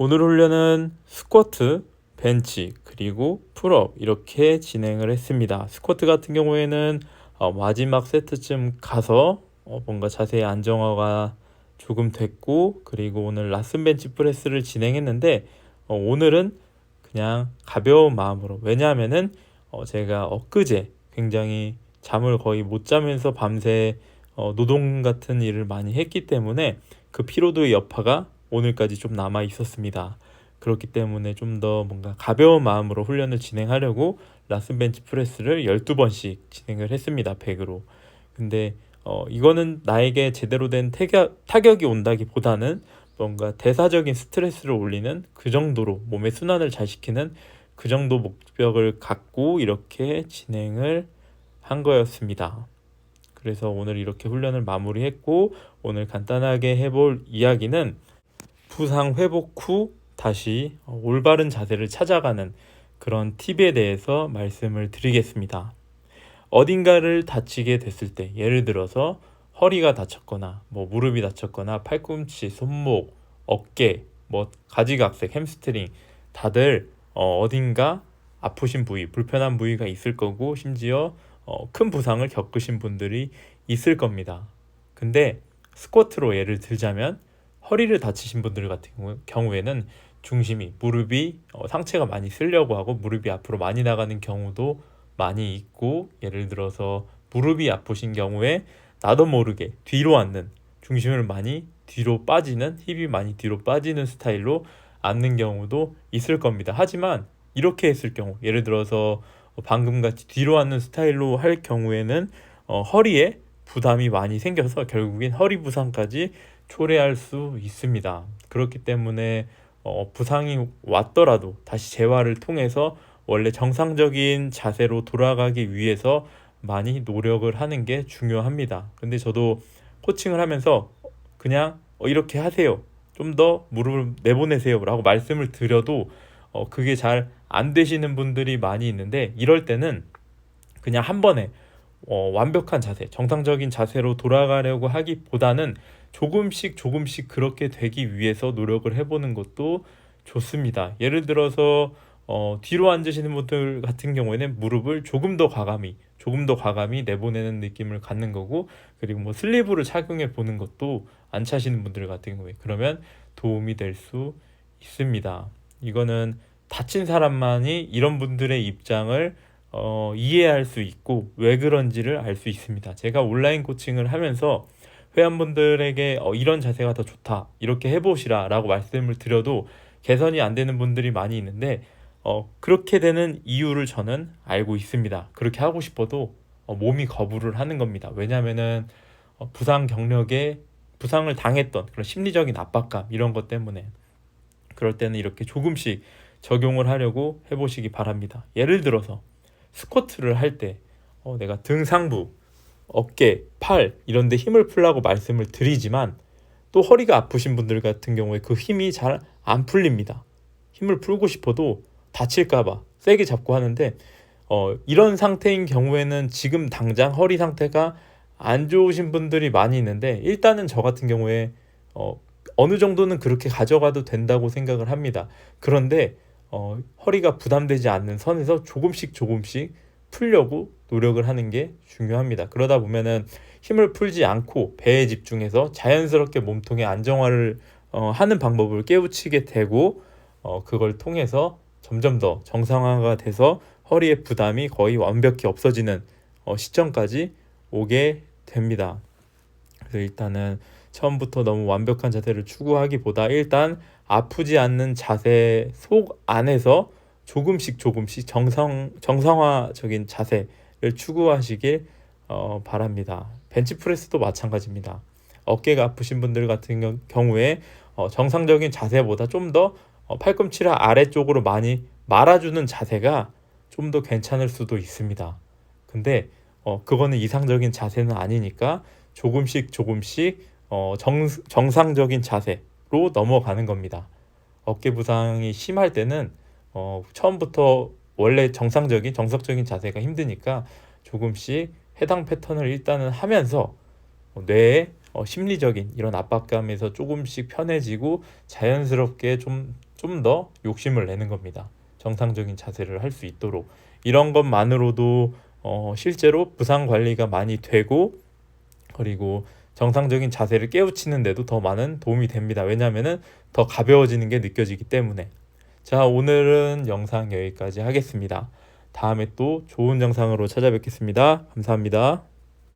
오늘 훈련은 스쿼트, 벤치, 그리고 풀업 이렇게 진행을 했습니다. 스쿼트 같은 경우에는 마지막 세트쯤 가서 뭔가 자세의 안정화가 조금 됐고, 그리고 오늘 라슨 벤치 프레스를 진행했는데 오늘은 그냥 가벼운 마음으로, 왜냐하면은 제가 엊그제 굉장히 잠을 거의 못 자면서 밤새 노동 같은 일을 많이 했기 때문에 그 피로도의 여파가 오늘까지 좀 남아 있었습니다. 그렇기 때문에 좀 더 뭔가 가벼운 마음으로 훈련을 진행하려고 라슨 벤치 프레스를 12번씩 진행을 했습니다. 100으로. 근데 이거는 나에게 제대로 된 타격이 온다기보다는 뭔가 대사적인 스트레스를 올리는 그 정도로 몸의 순환을 잘 시키는 그 정도 목적을 갖고 이렇게 진행을 한 거였습니다. 그래서 오늘 이렇게 훈련을 마무리했고, 오늘 간단하게 해볼 이야기는 부상 회복 후 다시 올바른 자세를 찾아가는 그런 팁에 대해서 말씀을 드리겠습니다. 어딘가를 다치게 됐을 때, 예를 들어서 허리가 다쳤거나 무릎이 다쳤거나 팔꿈치, 손목, 어깨, 가지각색, 햄스트링, 다들 어딘가 아프신 부위, 불편한 부위가 있을 거고, 심지어 큰 부상을 겪으신 분들이 있을 겁니다. 근데 스쿼트로 예를 들자면 허리를 다치신 분들 같은 경우에는 중심이, 무릎이 상체가 많이 쓰려고 하고 무릎이 앞으로 많이 나가는 경우도 많이 있고, 예를 들어서 무릎이 아프신 경우에 나도 모르게 뒤로 앉는, 중심을 많이 뒤로 빠지는, 힙이 많이 뒤로 빠지는 스타일로 앉는 경우도 있을 겁니다. 하지만 이렇게 했을 경우, 예를 들어서 방금 같이 뒤로 앉는 스타일로 할 경우에는 허리에 부담이 많이 생겨서 결국엔 허리 부상까지 초래할 수 있습니다. 그렇기 때문에 부상이 왔더라도 다시 재활을 통해서 원래 정상적인 자세로 돌아가기 위해서 많이 노력을 하는 게 중요합니다. 근데 저도 코칭을 하면서 그냥 이렇게 하세요, 좀 더 무릎을 내보내세요 라고 말씀을 드려도 그게 잘 안 되시는 분들이 많이 있는데, 이럴 때는 그냥 한 번에 완벽한 자세, 정상적인 자세로 돌아가려고 하기보다는 조금씩 조금씩 그렇게 되기 위해서 노력을 해보는 것도 좋습니다. 예를 들어서 뒤로 앉으시는 분들 같은 경우에는 무릎을 조금 더 과감히 내보내는 느낌을 갖는 거고, 그리고 슬리브를 착용해 보는 것도 안 차시는 분들 같은 경우에 그러면 도움이 될 수 있습니다. 이거는 다친 사람만이 이런 분들의 입장을 이해할 수 있고 왜 그런지를 알 수 있습니다. 제가 온라인 코칭을 하면서 회원분들에게 이런 자세가 더 좋다, 이렇게 해보시라 라고 말씀을 드려도 개선이 안 되는 분들이 많이 있는데, 그렇게 되는 이유를 저는 알고 있습니다. 그렇게 하고 싶어도 몸이 거부를 하는 겁니다. 왜냐하면은 부상 경력에 부상을 당했던 그런 심리적인 압박감, 이런 것 때문에. 그럴 때는 이렇게 조금씩 적용을 하려고 해보시기 바랍니다. 예를 들어서 스쿼트를 할 때 내가 등 상부, 어깨, 팔 이런 데 힘을 풀라고 말씀을 드리지만, 또 허리가 아프신 분들 같은 경우에 그 힘이 잘 안 풀립니다. 힘을 풀고 싶어도 다칠까봐 세게 잡고 하는데, 이런 상태인 경우에는 지금 당장 허리 상태가 안 좋으신 분들이 많이 있는데, 일단은 저 같은 경우에 어느 정도는 그렇게 가져가도 된다고 생각을 합니다. 그런데 허리가 부담되지 않는 선에서 조금씩 조금씩 풀려고 노력을 하는 게 중요합니다. 그러다 보면은 힘을 풀지 않고 배에 집중해서 자연스럽게 몸통의 안정화를 하는 방법을 깨우치게 되고, 그걸 통해서 점점 더 정상화가 돼서 허리의 부담이 거의 완벽히 없어지는 시점까지 오게 됩니다. 그래서 일단은 처음부터 너무 완벽한 자세를 추구하기보다 일단 아프지 않는 자세 속 안에서 조금씩 조금씩 정상화적인 자세를 추구하시길 바랍니다. 벤치프레스도 마찬가지입니다. 어깨가 아프신 분들 같은 경우에 정상적인 자세보다 좀 더 팔꿈치를 아래쪽으로 많이 말아주는 자세가 좀 더 괜찮을 수도 있습니다. 근데 그거는 이상적인 자세는 아니니까 조금씩 조금씩 정상적인 자세로 넘어가는 겁니다. 어깨 부상이 심할 때는 처음부터 원래 정석적인 자세가 힘드니까 조금씩 해당 패턴을 일단은 하면서 뇌의 심리적인 이런 압박감에서 조금씩 편해지고 자연스럽게 좀 좀 더 욕심을 내는 겁니다. 정상적인 자세를 할 수 있도록. 이런 것만으로도 실제로 부상 관리가 많이 되고, 그리고 정상적인 자세를 깨우치는 데도 더 많은 도움이 됩니다. 왜냐하면 더 가벼워지는 게 느껴지기 때문에. 자, 오늘은 영상 여기까지 하겠습니다. 다음에 또 좋은 영상으로 찾아뵙겠습니다. 감사합니다.